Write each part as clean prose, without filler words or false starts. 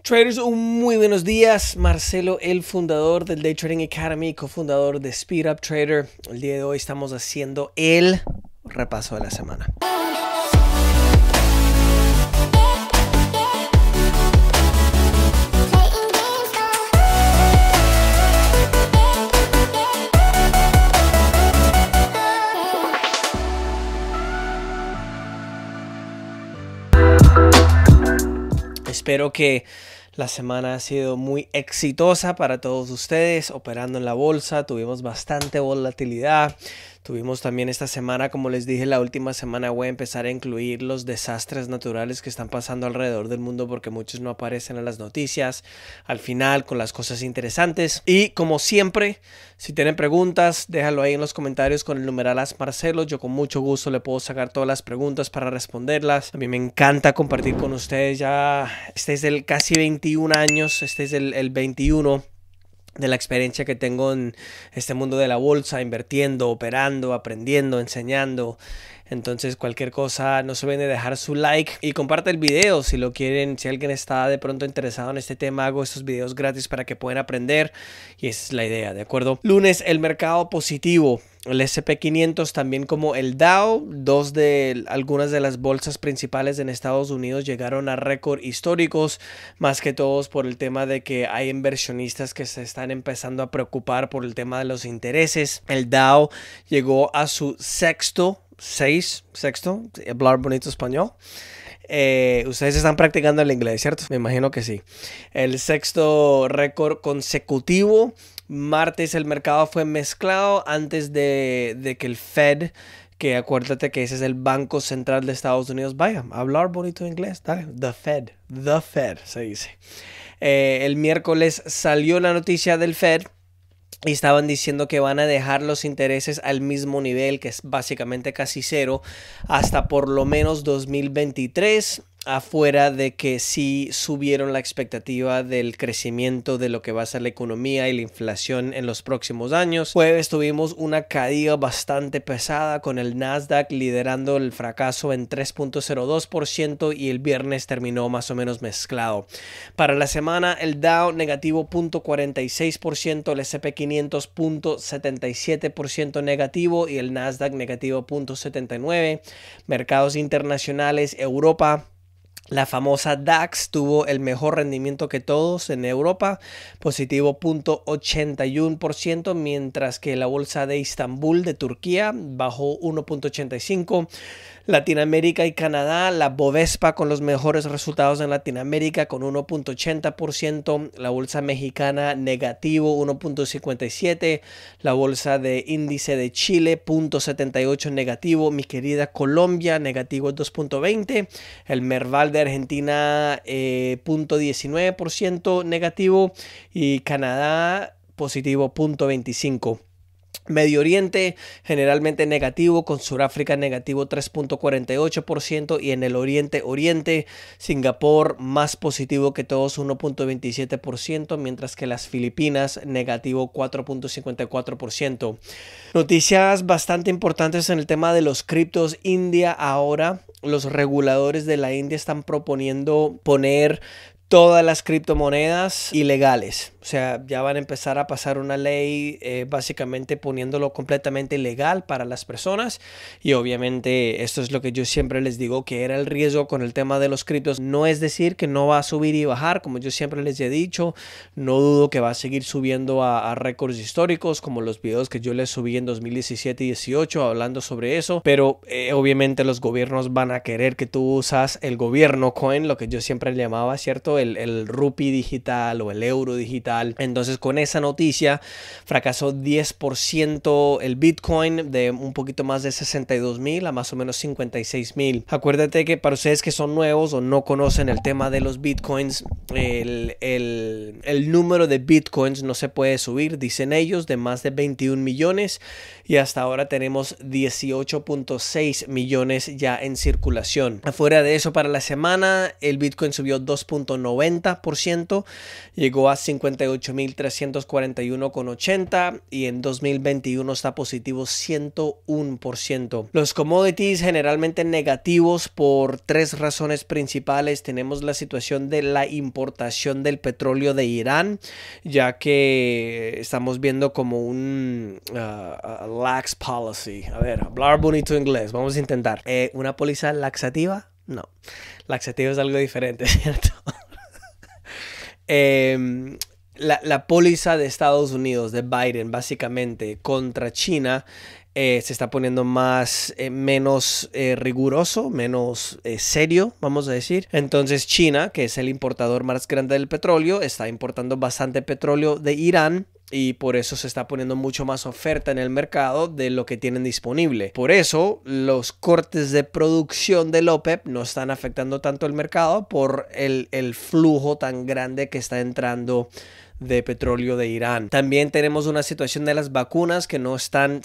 Traders, un muy buenos días. Marcelo, el fundador del Day Trading Academy, cofundador de Speed Up Trader. El día de hoy estamos haciendo el repaso de la semana. Espero que la semana ha sido muy exitosa para todos ustedes operando en la bolsa. Tuvimos bastante volatilidad. Tuvimos también esta semana, como les dije, la última semana voy a empezar a incluir los desastres naturales que están pasando alrededor del mundo porque muchos no aparecen en las noticias. Al final, con las cosas interesantes. Y como siempre, si tienen preguntas, déjalo ahí en los comentarios con el numeral Marcelo. Yo con mucho gusto le puedo sacar todas las preguntas para responderlas. A mí me encanta compartir con ustedes ya. Este es el casi 21 años. Este es el 21 de la experiencia que tengo en este mundo de la bolsa, invirtiendo, operando, aprendiendo, enseñando. Entonces cualquier cosa, no se olviden de dejar su like y comparte el video si lo quieren. Si alguien está de pronto interesado en este tema, hago estos videos gratis para que puedan aprender y esa es la idea, ¿de acuerdo? Lunes, el mercado positivo. El S&P 500, también como el Dow, algunas de las bolsas principales en Estados Unidos llegaron a récord históricos, más que todos por el tema de que hay inversionistas que se están empezando a preocupar por el tema de los intereses. El Dow llegó a su sexto, hablar bonito español. Ustedes están practicando el inglés, ¿cierto? Me imagino que sí. El sexto récord consecutivo. Martes el mercado fue mezclado antes de que el Fed, que acuérdate que ese es el Banco Central de Estados Unidos, vaya, hablar bonito inglés, dale, the Fed se dice. El miércoles salió la noticia del Fed y estaban diciendo que van a dejar los intereses al mismo nivel, que es básicamente casi cero, hasta por lo menos 2023. Afuera de que sí subieron la expectativa del crecimiento de lo que va a ser la economía y la inflación en los próximos años. Jueves tuvimos una caída bastante pesada con el Nasdaq liderando el fracaso en 3.02% y el viernes terminó más o menos mezclado. Para la semana el Dow negativo 0.46%, el S&P 500 0.77% negativo y el Nasdaq negativo 0.79%. Mercados internacionales, Europa. La famosa DAX tuvo el mejor rendimiento que todos en Europa, positivo 0.81%, mientras que la bolsa de Estambul de Turquía bajó 1.85%. Latinoamérica y Canadá, la Bovespa con los mejores resultados en Latinoamérica con 1.80%, la bolsa mexicana negativo 1.57%, la bolsa de índice de Chile 0.78% negativo, mi querida Colombia negativo 2.20%, el Merval de Argentina 0.19% negativo y Canadá positivo 0.25%. Medio Oriente generalmente negativo, con Sudáfrica negativo 3.48% y en el Oriente Singapur más positivo que todos 1.27%, mientras que las Filipinas negativo 4.54%. Noticias bastante importantes en el tema de los criptos. India ahora, los reguladores de la India están proponiendo poner todas las criptomonedas ilegales. O sea, ya van a empezar a pasar una ley básicamente poniéndolo completamente ilegal para las personas. Y obviamente esto es lo que yo siempre les digo, que era el riesgo con el tema de los criptos. No es decir que no va a subir y bajar, como yo siempre les he dicho. No dudo que va a seguir subiendo a récords históricos, como los videos que yo les subí en 2017 y 2018 hablando sobre eso. Pero obviamente los gobiernos van a querer que tú usas el gobierno coin, lo que yo siempre llamaba, ¿cierto? El rupee digital o el euro digital. Entonces con esa noticia fracasó 10% el Bitcoin, de un poquito más de 62,000 a más o menos 56,000. Acuérdate que para ustedes que son nuevos o no conocen el tema de los Bitcoins, el número de Bitcoins no se puede subir, dicen ellos, de más de 21 millones y hasta ahora tenemos 18.6 millones ya en circulación. Afuera de eso, para la semana el Bitcoin subió 2.90%, llegó a 58.341,80 y en 2021 está positivo 101%. Los commodities generalmente negativos por tres razones principales. Tenemos la situación de la importación importación del petróleo de Irán, ya que estamos viendo como un lax policy. A ver, hablar bonito inglés, vamos a intentar. ¿Una póliza laxativa? No, laxativa es algo diferente, ¿cierto? La póliza de Estados Unidos, de Biden, básicamente, contra China, se está poniendo menos riguroso, menos serio, vamos a decir. Entonces China, que es el importador más grande del petróleo, está importando bastante petróleo de Irán. Y por eso se está poniendo mucho más oferta en el mercado de lo que tienen disponible. Por eso los cortes de producción del OPEP no están afectando tanto el mercado por el flujo tan grande que está entrando de petróleo de Irán. También tenemos una situación de las vacunas que no se están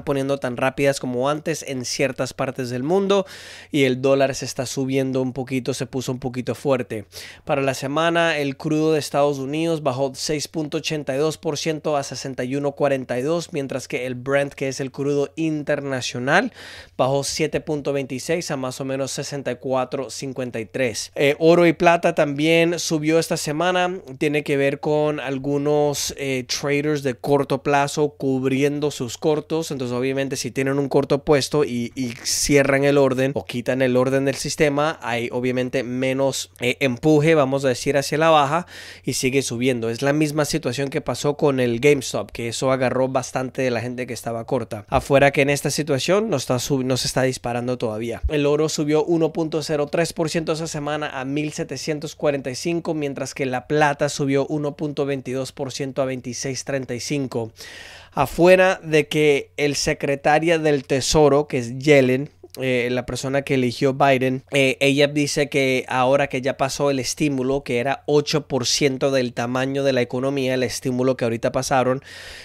poniendo tan rápidas como antes en ciertas partes del mundo, y el dólar se está subiendo un poquito, se puso un poquito fuerte. Para la semana, el crudo de Estados Unidos bajó 6.82% a 61.42, mientras que el Brent, que es el crudo internacional, bajó 7.26 a más o menos 64.53. Oro y plata también subió esta semana. Tiene que ver con algunos traders de corto plazo cubriendo sus cortos. Entonces obviamente si tienen un corto puesto y cierran el orden o quitan el orden del sistema, hay obviamente menos empuje, vamos a decir, hacia la baja, y sigue subiendo. Es la misma situación que pasó con el GameStop, que eso agarró bastante de la gente que estaba corta. Afuera, que en esta situación no se está disparando todavía. El oro subió 1.03% esa semana a 1.745, mientras que la plata subió 1.22% a 26.35. Afuera de que el secretario del Tesoro, que es Yellen, la persona que eligió Biden, ella dice que ahora que ya pasó el estímulo, que era 8% del tamaño de la economía, el estímulo que ahorita pasaron,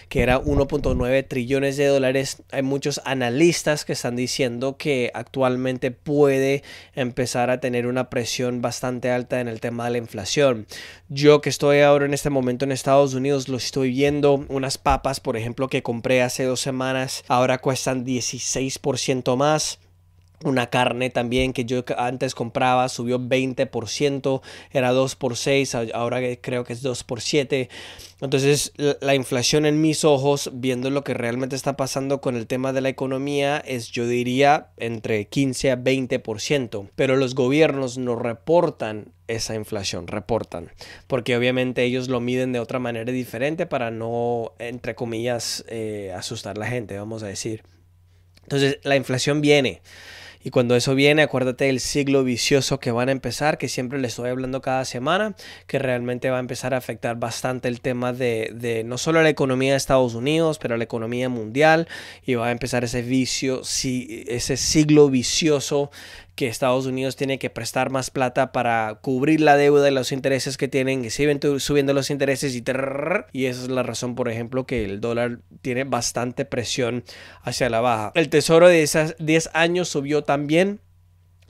que era 1.9 trillones de dólares, hay muchos analistas que están diciendo que actualmente puede empezar a tener una presión bastante alta en el tema de la inflación. Yo, que estoy ahora en este momento en Estados Unidos, lo estoy viendo. Unas papas, por ejemplo, que compré hace 2 semanas, ahora cuestan 16% más. Una carne también que yo antes compraba subió 20%, era 2 por 6, ahora creo que es 2 por 7. Entonces la inflación en mis ojos, viendo lo que realmente está pasando con el tema de la economía, es, yo diría, entre 15 a 20%. Pero los gobiernos no reportan esa inflación, porque obviamente ellos lo miden de otra manera diferente para no, entre comillas, asustar a la gente, vamos a decir. Entonces la inflación viene. Y cuando eso viene, acuérdate del ciclo vicioso que van a empezar, que siempre les estoy hablando cada semana, que realmente va a empezar a afectar bastante el tema de no solo la economía de Estados Unidos, pero la economía mundial, y va a empezar ese ciclo vicioso que Estados Unidos tiene que prestar más plata para cubrir la deuda y los intereses que tienen, y siguen subiendo los intereses y esa es la razón, por ejemplo, que el dólar tiene bastante presión hacia la baja. El tesoro de esas 10 años subió también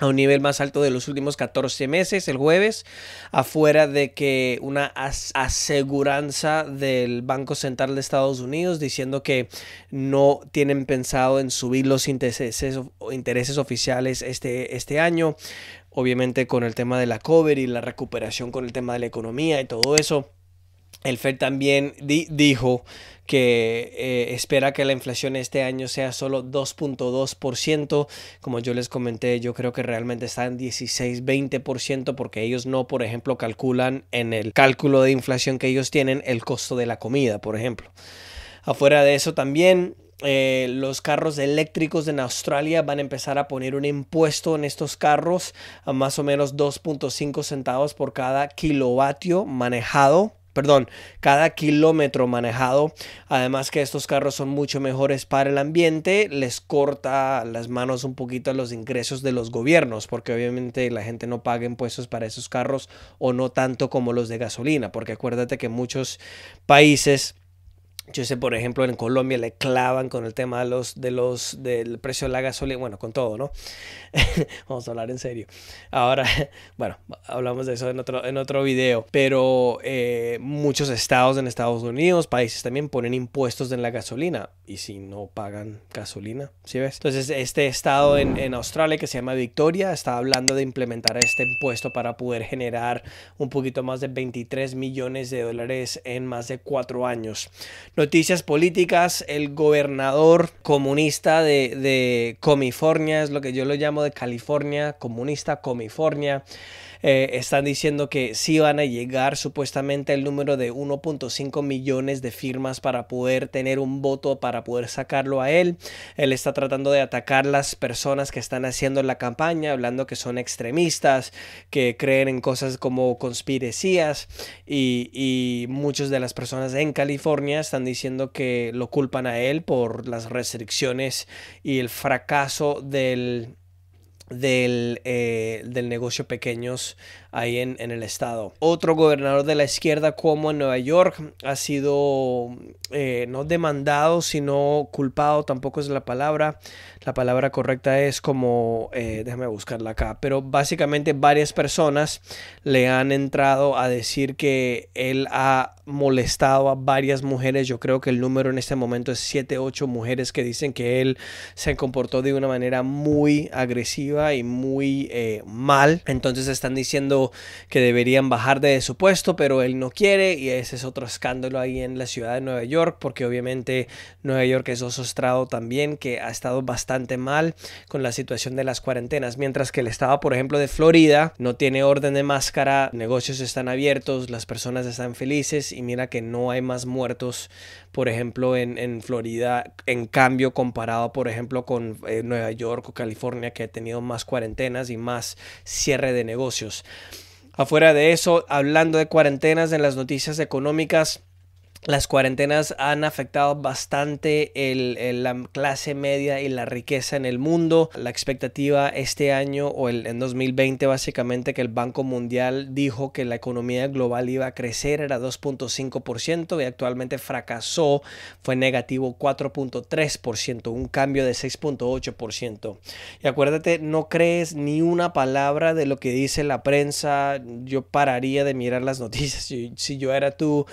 a un nivel más alto de los últimos 14 meses el jueves, afuera de que una aseguranza del Banco Central de Estados Unidos diciendo que no tienen pensado en subir los intereses oficiales este año, obviamente con el tema de la COVID y la recuperación con el tema de la economía y todo eso. El Fed también dijo que espera que la inflación este año sea solo 2.2%. Como yo les comenté, yo creo que realmente está en 16-20%, porque ellos no, por ejemplo, calculan en el cálculo de inflación que ellos tienen el costo de la comida, por ejemplo. Afuera de eso también, los carros eléctricos en Australia van a empezar a poner un impuesto en estos carros a más o menos 2.5 centavos por cada kilovatio manejado. Perdón, cada kilómetro manejado. Además que estos carros son mucho mejores para el ambiente, les corta las manos un poquito a los ingresos de los gobiernos, porque obviamente la gente no paga impuestos para esos carros, o no tanto como los de gasolina, porque acuérdate que muchos países Yo sé, por ejemplo, en Colombia le clavan con el tema del precio de la gasolina, bueno, con todo, ¿no? Vamos a hablar en serio. Ahora, bueno, hablamos de eso en otro video, pero muchos estados en Estados Unidos, países también ponen impuestos en la gasolina y si no pagan gasolina, ¿sí ves? Entonces, este estado en Australia que se llama Victoria está hablando de implementar este impuesto para poder generar un poquito más de 23 millones de dólares en más de 4 años. Noticias políticas, el gobernador comunista de California, es lo que yo lo llamo de California, comunista California, están diciendo que sí van a llegar supuestamente el número de 1.5 millones de firmas para poder tener un voto, para poder sacarlo a él. Él está tratando de atacar las personas que están haciendo la campaña, hablando que son extremistas, que creen en cosas como conspiracías y muchas de las personas en California están diciendo que lo culpan a él por las restricciones y el fracaso del negocio pequeños ahí en el estado. Otro gobernador de la izquierda como en Nueva York ha sido no demandado sino culpado, tampoco es la palabra correcta es como déjame buscarla acá, pero básicamente varias personas le han entrado a decir que él ha molestado a varias mujeres. Yo creo que el número en este momento es 7-8 mujeres que dicen que él se comportó de una manera muy agresiva y muy mal. Entonces están diciendo que deberían bajar de su puesto, pero él no quiere y ese es otro escándalo ahí en la ciudad de Nueva York, porque obviamente Nueva York es otro estado también que ha estado bastante mal con la situación de las cuarentenas, mientras que el estado, por ejemplo, de Florida no tiene orden de máscara, negocios están abiertos, las personas están felices y mira que no hay más muertos, por ejemplo, en Florida, en cambio comparado, por ejemplo, con Nueva York o California, que ha tenido más cuarentenas y más cierre de negocios. Afuera de eso, hablando de cuarentenas en las noticias económicas, las cuarentenas han afectado bastante la clase media y la riqueza en el mundo. La expectativa este año o en 2020 básicamente que el Banco Mundial dijo que la economía global iba a crecer era 2.5% y actualmente fracasó, fue negativo 4.3%, un cambio de 6.8%. Y acuérdate, no crees ni una palabra de lo que dice la prensa. Yo pararía de mirar las noticias si yo era tú.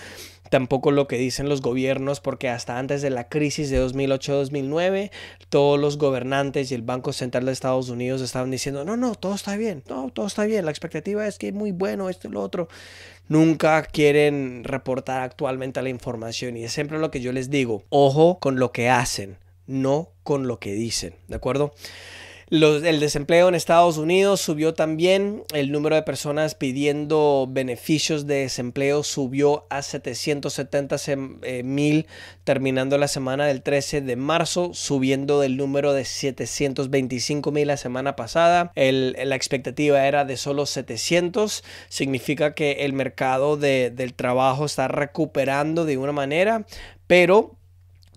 Tampoco lo que dicen los gobiernos, porque hasta antes de la crisis de 2008-2009, todos los gobernantes y el Banco Central de Estados Unidos estaban diciendo, no, todo está bien, no, todo está bien, la expectativa es que es muy bueno, esto y lo otro. Nunca quieren reportar actualmente la información y es siempre lo que yo les digo, ojo con lo que hacen, no con lo que dicen, ¿de acuerdo? El desempleo en Estados Unidos subió también. El número de personas pidiendo beneficios de desempleo subió a 770,000 terminando la semana del 13 de marzo, subiendo del número de 725,000 la semana pasada. La expectativa era de solo 700. Significa que el mercado del trabajo está recuperando de una manera, pero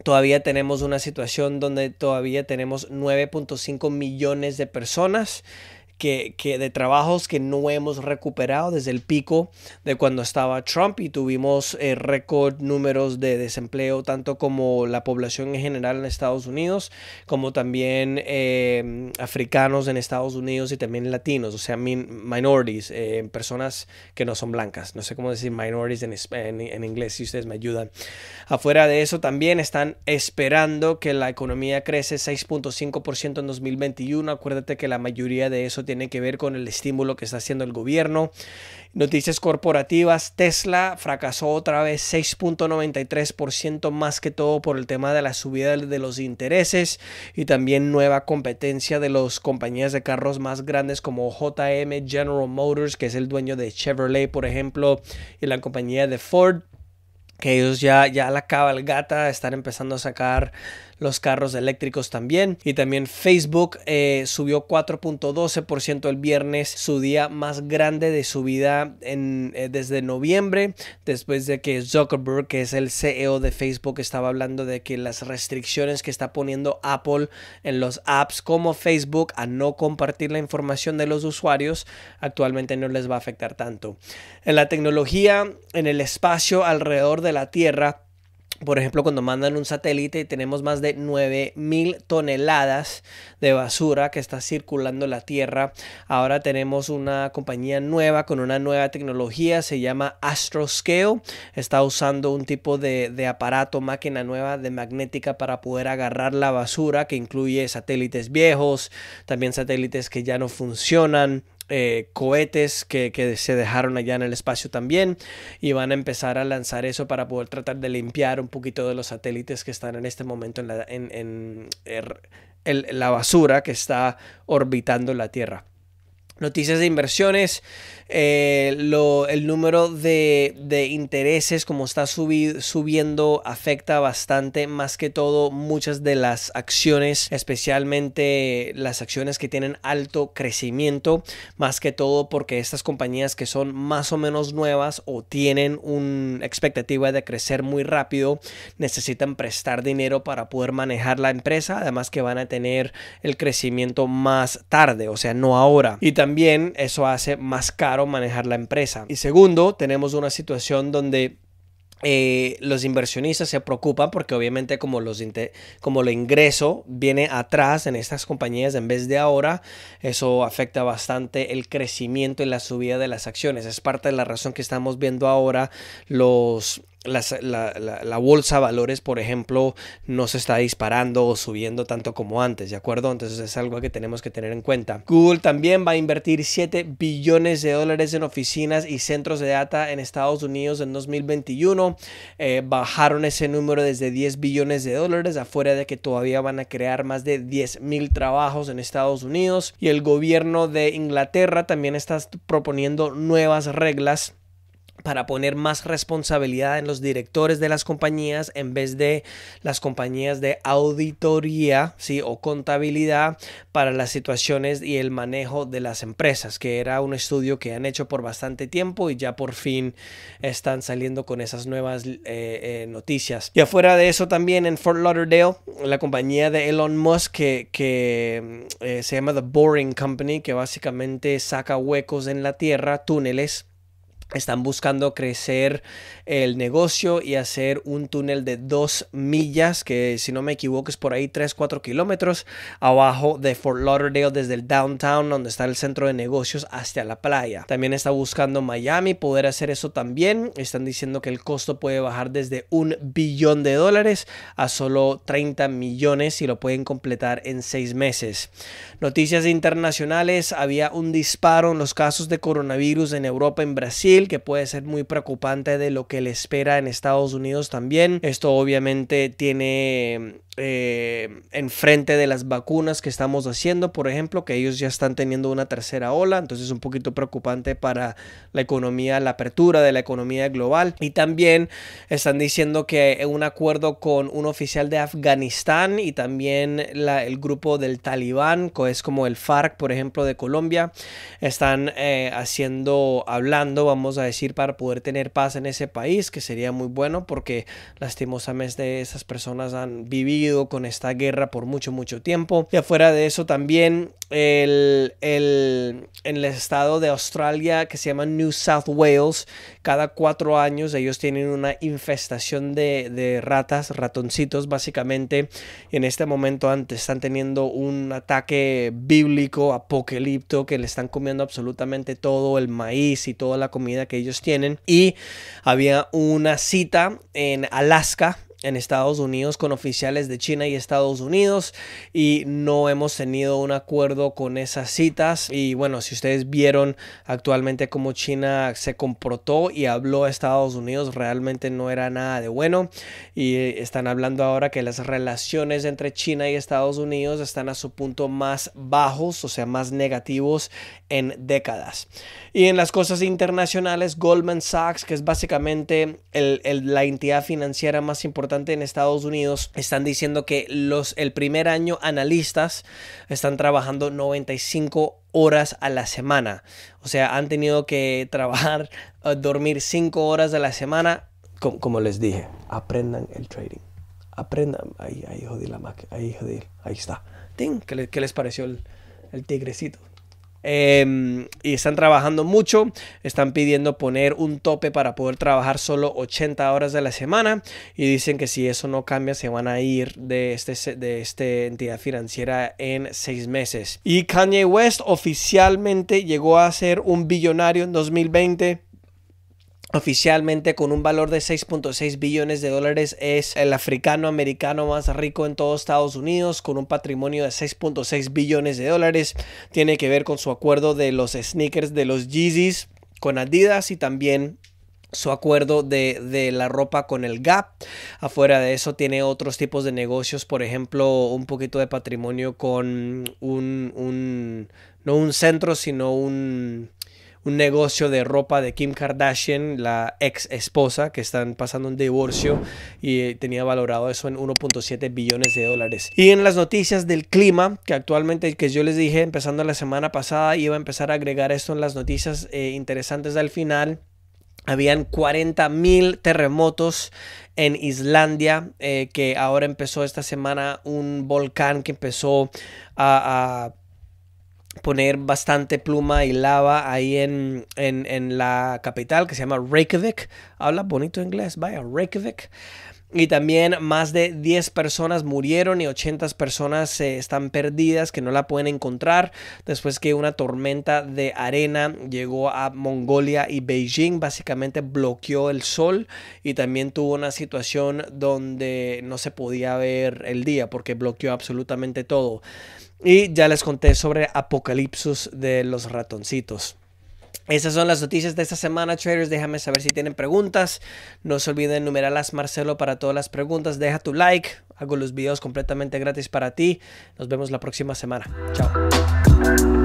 todavía tenemos una situación donde todavía tenemos 9.5 millones de personas de trabajos que no hemos recuperado desde el pico de cuando estaba Trump y tuvimos récord números de desempleo tanto como la población en general en Estados Unidos como también africanos en Estados Unidos y también latinos, o sea, minorities, personas que no son blancas. No sé cómo decir minorities en inglés, si ustedes me ayudan. Afuera de eso también están esperando que la economía crece 6.5% en 2021. Acuérdate que la mayoría de eso tiene que ver con el estímulo que está haciendo el gobierno. Noticias corporativas, Tesla fracasó otra vez 6.93%, más que todo por el tema de la subida de los intereses y también nueva competencia de las compañías de carros más grandes como JM, General Motors, que es el dueño de Chevrolet, por ejemplo, y la compañía de Ford, que ellos ya la cabalgata están empezando a sacar los carros eléctricos también. Y también Facebook subió 4.12% el viernes, su día más grande de subida desde noviembre, después de que Zuckerberg, que es el CEO de Facebook, estaba hablando de que las restricciones que está poniendo Apple en los apps como Facebook a no compartir la información de los usuarios actualmente no les va a afectar tanto. En la tecnología, en el espacio alrededor de la Tierra, Por ejemplo, cuando mandan un satélite, tenemos más de 9.000 toneladas de basura que está circulando la Tierra. Ahora tenemos una compañía nueva con una nueva tecnología, se llama Astroscale. Está usando un tipo de aparato, máquina nueva de magnética para poder agarrar la basura, que incluye satélites viejos, también satélites que ya no funcionan. Cohetes que se dejaron allá en el espacio también, y van a empezar a lanzar eso para poder tratar de limpiar un poquito de los satélites que están en este momento en la basura que está orbitando la Tierra. Noticias de inversiones, el número de intereses como está subiendo afecta bastante, más que todo muchas de las acciones, especialmente las acciones que tienen alto crecimiento, más que todo porque estas compañías que son más o menos nuevas o tienen una expectativa de crecer muy rápido, necesitan prestar dinero para poder manejar la empresa, además que van a tener el crecimiento más tarde, o sea, no ahora. Y también eso hace más caro manejar la empresa. Y segundo, tenemos una situación donde los inversionistas se preocupan porque obviamente como el ingreso viene atrás en estas compañías en vez de ahora, eso afecta bastante el crecimiento y la subida de las acciones. Es parte de la razón que estamos viendo ahora la bolsa de valores, por ejemplo, no se está disparando o subiendo tanto como antes, ¿de acuerdo? Entonces es algo que tenemos que tener en cuenta. Google también va a invertir $7 billones en oficinas y centros de data en Estados Unidos en 2021. Bajaron ese número desde $10 billones, afuera de que todavía van a crear más de 10,000 trabajos en Estados Unidos. Y el gobierno de Inglaterra también está proponiendo nuevas reglas para poner más responsabilidad en los directores de las compañías en vez de las compañías de auditoría, ¿sí? O contabilidad para las situaciones y el manejo de las empresas, que era un estudio que han hecho por bastante tiempo y ya por fin están saliendo con esas nuevas noticias. Y afuera de eso también en Fort Lauderdale, la compañía de Elon Musk que se llama The Boring Company, que básicamente saca huecos en la tierra, túneles. Están buscando crecer el negocio y hacer un túnel de 2 millas, que si no me equivoco es por ahí 3-4 kilómetros abajo de Fort Lauderdale, desde el downtown donde está el centro de negocios hasta la playa. También está buscando Miami poder hacer eso también. Están diciendo que el costo puede bajar desde $1 billón a solo 30 millones y lo pueden completar en 6 meses. Noticias internacionales: había un disparo en los casos de coronavirus en Europa, en Brasil, que puede ser muy preocupante de lo que le espera en Estados Unidos también. Esto obviamente tiene enfrente de las vacunas que estamos haciendo, por ejemplo, que ellos ya están teniendo una tercera ola, entonces es un poquito preocupante para la economía, la apertura de la economía global. Y también están diciendo que un acuerdo con un oficial de Afganistán y también el grupo del Talibán, que es como el FARC, por ejemplo, de Colombia, están hablando, vamos a decir, para poder tener paz en ese país, que sería muy bueno porque lastimosamente esas personas han vivido con esta guerra por mucho tiempo. Y afuera de eso también en el estado de Australia, que se llama New South Wales, cada 4 años ellos tienen una infestación de ratoncitos básicamente. Y en este momento están teniendo un ataque bíblico, apocalíptico, que le están comiendo absolutamente todo el maíz y toda la comida que ellos tienen. Y había una cita en Alaska, en Estados Unidos, con oficiales de China y Estados Unidos, y no hemos tenido un acuerdo con esas citas. Y bueno, si ustedes vieron actualmente cómo China se comportó y habló a Estados Unidos, realmente no era nada de bueno. Y están hablando ahora que las relaciones entre China y Estados Unidos están a su punto más bajos, o sea, más negativos en décadas. Y en las cosas internacionales, Goldman Sachs, que es básicamente la entidad financiera más importante en Estados Unidos, están diciendo que el primer año analistas están trabajando 95 horas a la semana. O sea, han tenido que trabajar, dormir 5 horas a la semana. Como les dije, aprendan el trading. Aprendan. Ahí jodí la máquina. Ahí está. ¡Ting! ¿Qué les pareció el tigrecito? y están trabajando mucho. Están pidiendo poner un tope para poder trabajar solo 80 horas de la semana y dicen que si eso no cambia se van a ir de esta entidad financiera en 6 meses. Y Kanye West oficialmente llegó a ser un billonario en 2020. Oficialmente, con un valor de 6.6 billones de dólares, es el africano-americano más rico en todo Estados Unidos, con un patrimonio de 6.6 billones de dólares. Tiene que ver con su acuerdo de los sneakers de los Yeezys con Adidas y también su acuerdo de la ropa con el Gap. Afuera de eso tiene otros tipos de negocios, por ejemplo, un poquito de patrimonio con no un centro, sino un negocio de ropa de Kim Kardashian, la ex esposa, que están pasando un divorcio y tenía valorado eso en 1.7 billones de dólares. Y en las noticias del clima, que actualmente, que yo les dije empezando la semana pasada, iba a empezar a agregar esto en las noticias interesantes al final. Habían 40,000 terremotos en Islandia, que ahora empezó esta semana un volcán que empezó a poner bastante pluma y lava ahí en la capital, que se llama Reykjavik. Habla bonito inglés, vaya, Reykjavik. Y también más de 10 personas murieron y 80 personas están perdidas, que no la pueden encontrar después que una tormenta de arena llegó a Mongolia y Beijing. Básicamente bloqueó el sol y también tuvo una situación donde no se podía ver el día porque bloqueó absolutamente todo. Y ya les conté sobre Apocalipsis de los ratoncitos. Esas son las noticias de esta semana, traders. Déjame saber si tienen preguntas. No se olviden numerarlas Marcelo para todas las preguntas. Deja tu like. Hago los videos completamente gratis para ti. Nos vemos la próxima semana. Chao.